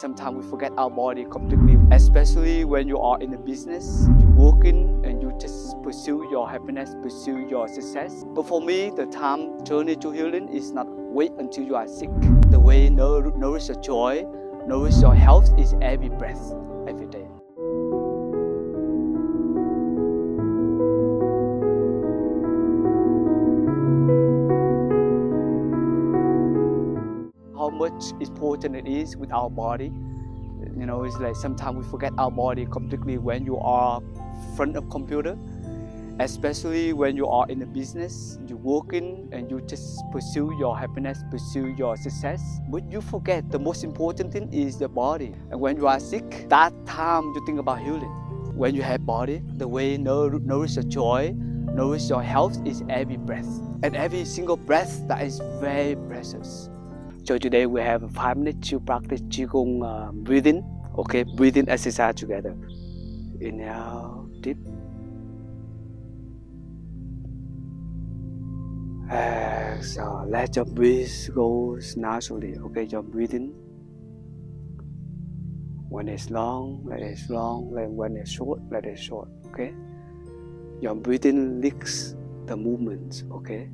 Sometimes we forget our body completely, especially when you are in a business, you're working and you just pursue your happiness, pursue your success. But for me, the time journey to healing is not wait until you are sick. The way nourish your joy, nourish your health is every breath, every day. How much important it is with our body. It's like sometimes we forget our body completely when you are in front of computer, especially when you are in a business, you're working and you just pursue your happiness, pursue your success. But you forget the most important thing is the body. And when you are sick, that time you think about healing. When you have body, the way nourish your joy, nourish your health is every breath. And every single breath that is very precious. So today we have 5 minutes to practice Qigong breathing. Okay, breathing exercise together. Inhale, deep. Exhale, let your breath go naturally. Okay, your breathing. When it's long, let it long. When it's short, let it short. Okay. Your breathing leads the movements. Okay.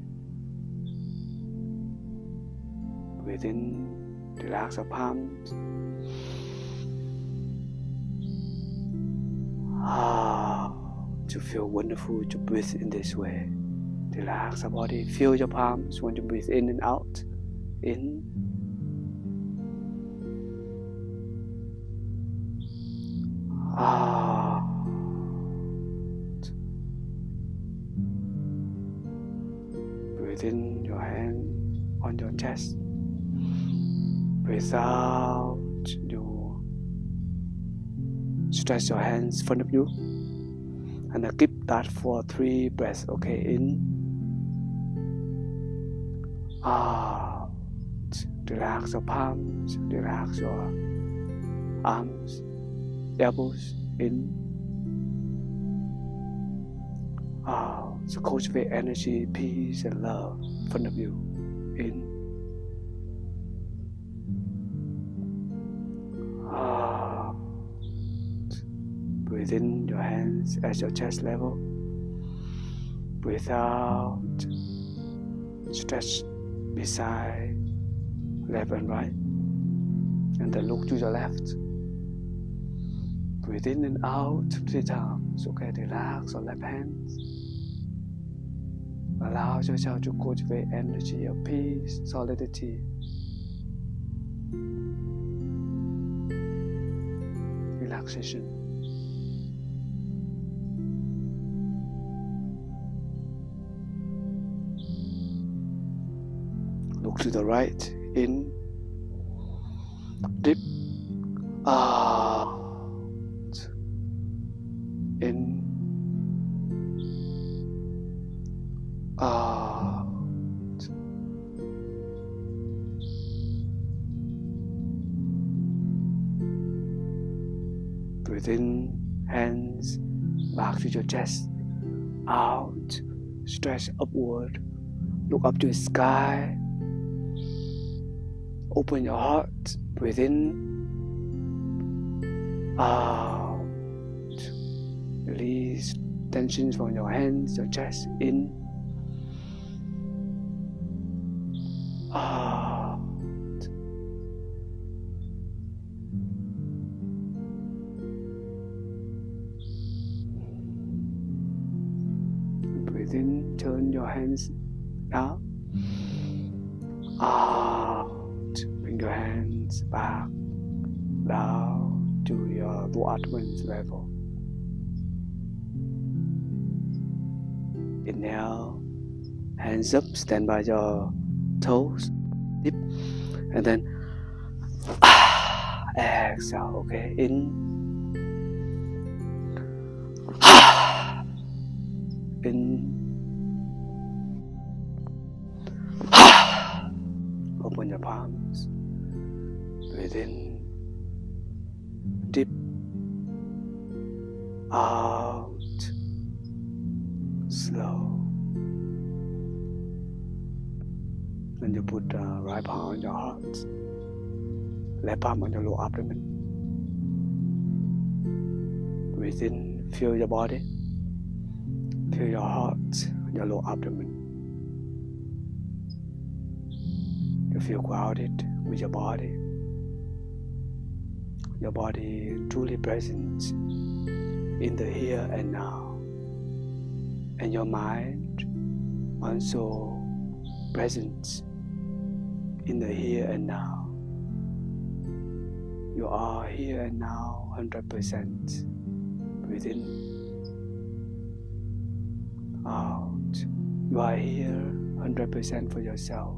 Breathe in, relax your palms. To feel wonderful to breathe in this way. Relax your body, feel your palms when you breathe in and out. In. Out. Breathe in your hand on your chest. Breathe out, you stretch your hands in front of you and keep that for 3 breaths. Okay, in, out, relax your palms, relax your arms, elbows, in, out. So cultivate energy, peace and love in front of you. In, breathe in your hands at your chest level. Breathe out. Stretch beside left and right. And then look to your left. Breathe in and out 3 times. Okay, relax your left hand. Allow yourself to cultivate energy of peace, solidity. Relaxation. Look to the right, in, deep, out, in, out. Breathe in, hands back to your chest, out, stretch upward, look up to the sky. Open your heart, breathe in, out, release tensions from your hands, your chest, in, out. Breathe in, turn your hands down, out. Bring your hands back down to your Blockages level. Inhale, hands up, stand by your toes, deep, and then exhale. Okay, in, in, open your palms. Breathe in, deep, out, slow. Then you put the right palm on your heart, Left palm on your lower abdomen. Breathe in, feel your body. Feel your heart on your lower abdomen. You feel grounded with your body. Your body truly present in the here and now. And your mind also present in the here and now. You are here and now 100%. Breathe in, out. You are here 100% for yourself.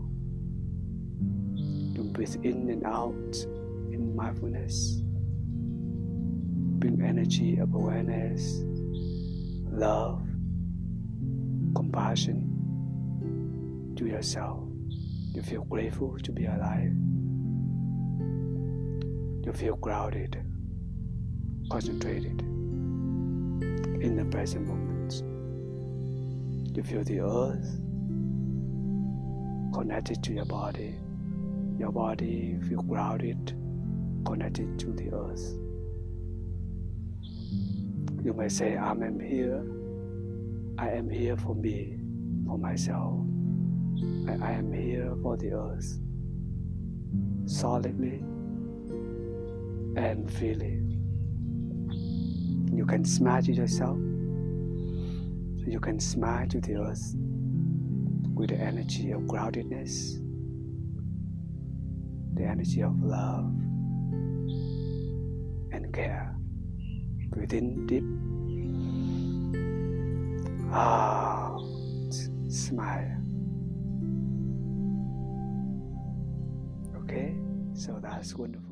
You breathe in and out in mindfulness. Bring energy of awareness, love, compassion to yourself. You feel grateful to be alive. You feel grounded, concentrated in the present moment. You feel the earth connected to your body. Your body feels grounded, connected to the earth. You may say, I am here. I am here for me, for myself. I am here for the earth, solidly and freely. You can smile to yourself. You can smile to the earth with the energy of groundedness, the energy of love and care. Breathe in deep. Out. Smile. Okay, so that's wonderful.